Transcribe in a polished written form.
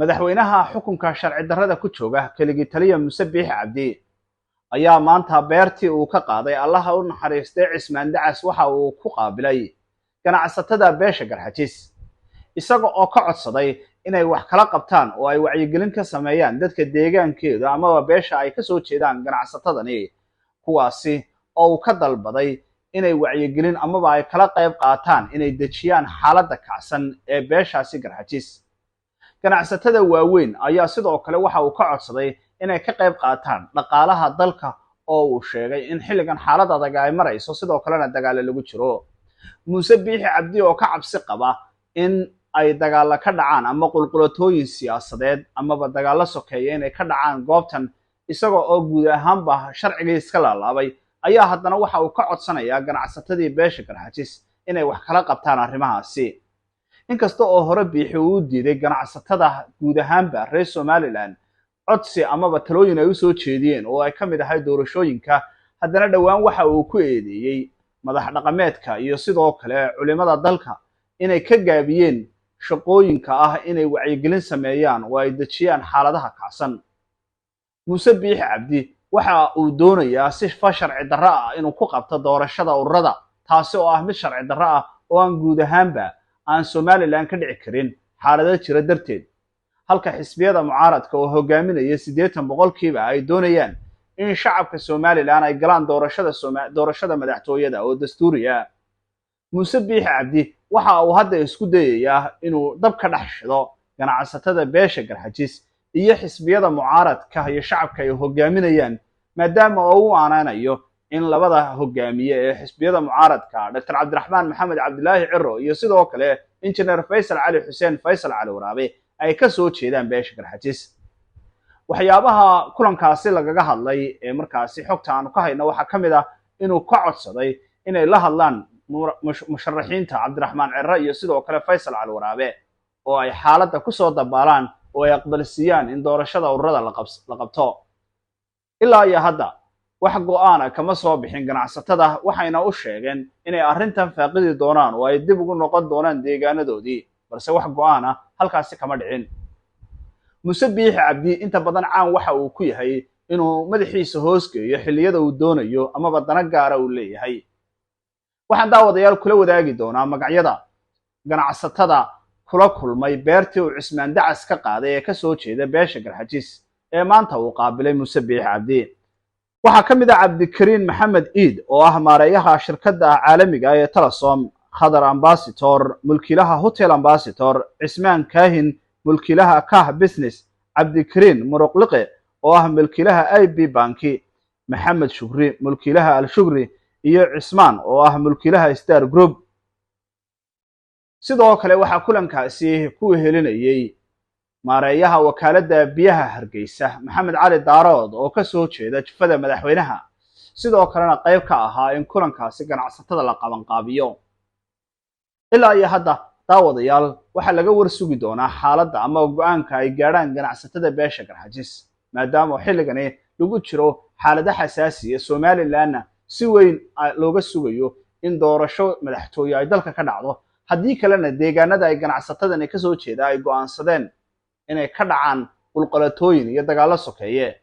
madaxweynaha xukunka sharci darrada ku jooga keligii taliya Muuse Biixi Cabdi ayaa maanta beertii uu ka qaaday Allaha u naxariistay Cismaan Dacas waxa uu ku qaabilay ganacsatada beesha Garxajis isaga oo ka codsaday inay wax kala qabtaan oo ay wacyigelin ka sameeyaan dadka deegaankeeda ama beesha ay ka soo jeedaan ganacsatadani kuwaasi oo uu ka dalbaday inay wacyigelin ama ay kala qayb qaataan inay dejiyaan xaaladda kacsan ee beeshaasi Garxajis ganacsatada waaweyn ayaa sidoo kale waxa uu ka codsaday inay ka qayb qaataan dhaqaalaha dalka oo uu sheegay in xilligan xaalad adag ay marayso sidoo kalena dagaal lagu jiro Muuse Biixi Cabdi oo ka cabsi qaba in ay dagaal ka dhacaan ama qulqulatooyin siyaasadeed ama dagaal sokeeye inay ka dhacaan goobtan isagoo oo guud ahaanba sharciga iska laalaabay ayaa haddana waxa uu ka codsanayaa ganacsatadii beesha Garxajis inay wax kala qabtaan arrimahaasi inkasta oo hore Biixi uu diiday ganacsatada guud ahaanba reer Somaliland codsi ama talooyin ay u soo jeediyeen oo ay kamid ahay doorashooyinka haddana dhawaan waxa uu ku eedeeyay madax dhaqameedka iyo sidoo kale culimada dalka inay ka gaabiyeen shaqooyinka ah inay wacyigelin sameeyaan oo ay dejiyaan xaaladaha kacsan Muuse Biixi Cabdi waxa uu doonayaa si sharci darro ah inuu ku qabto doorashada ururada taasi oo ah mid sharci darro ah oo aan guud ahaanba aan Somaliland ka dhici karin xaalado jira darteed halka xisbiyada mucaaradka oo hogaaminaya 80% ay doonayaan in shacabka Somaliland ay galaan doorashada madaxtooyada oo dastuuriya Muuse Biixi Cabdi waxa uu hadda isku dayayaa inuu dab ka dhaxshido ganacsatada beesha Garxajis iyo xisbiyada mucaaradka iyo shacabka ay hogaaminayaan maadaama uu aanaanayo in labada hogaamiye ee xisbiyada mucaaradka Dr. Cabdiraxmaan Maxamed Cabdilaahi Ciro iyo sidoo kale Engineer Faysal Cali Xuseen Faysal Cali Waraabe ay ka soo jeedaan beesha Garxajis waxyaabaha kulankaasi lagaga hadlay ee markaasi xogta aanu ka hayno waxa kamid ah inuu ka codsaday inay la hadlaan musharaxiinta Cabdiraxmaan Ciro iyo sidoo kale Faysal Cali Waraabe oo ay xaaladda ku soo dabaalaan oo ay aqbalsiiyaan in doorashada ururada la qabto ilaa iyo hadda wax go'aan kama soo bixin ganacsatada waxayna u sheegeen inay arrintan faaqidi doonaan oo ay dib ugu noqon doonaan deegaanadoodii balse wax go'aan halkaasi kama dhicin Muuse Biixi Cabdi inta badan caan waxa uu ku yahay inuu madaxiisa hoos geeyo xilliyada uu doonayo ama badana gaar ah uu leeyahay waxaan daawadayaal kula wadaagi doonaa magacyada ganacsatada kula kulmay beertii uu Cismaan Dacas ka qaaday ee ka soo jeeda beesha Garxajis ee maanta uu qaabilay Muuse Biixi Cabdi waxa kamid ah Cabdikariin Maxamed Iid oo ah maareeyaha shirkadda caalamiga ah ee Telesom Khadar Ambassador mulkiilaha Hotel Ambassador Cismaan Kaahin mulkiilaha Kah Business Cabdikariin Muruqliqe oo ah mulkiilaha IB Banki Maxamed Shukri mulkiilaha Al Shukri iyo Cismaan oo ah mulkiilaha Star Group sidoo kale waxa kulankaasi ku helinayay maareeyaha wakaaladda biyaha Hargeysa Maxamed Cali Daarood oo ka soo jeeda jifada madaxweynaha sidoo kalena qayb ka ahaa in kulankaasi ganacsatada la qaban qaabiyo ilaa iyo hadda daawadayaal waxa laga warsugi doonaa xaaladda ama go'aanka ay gaaraan ganacsatada beesha Garxajis maadaama xilligani lagu jiro xaalada xasaasi ah Somaliland si weyn looga sugayo in doorasho madaxtooyo ay dalka ka dhacdo haddii kalena deegaanada ay ganacsatadani ka soo jeeda ay go'aansadeen inay ka dhacaan qulqulatooyin iyo dagaalo sokeeye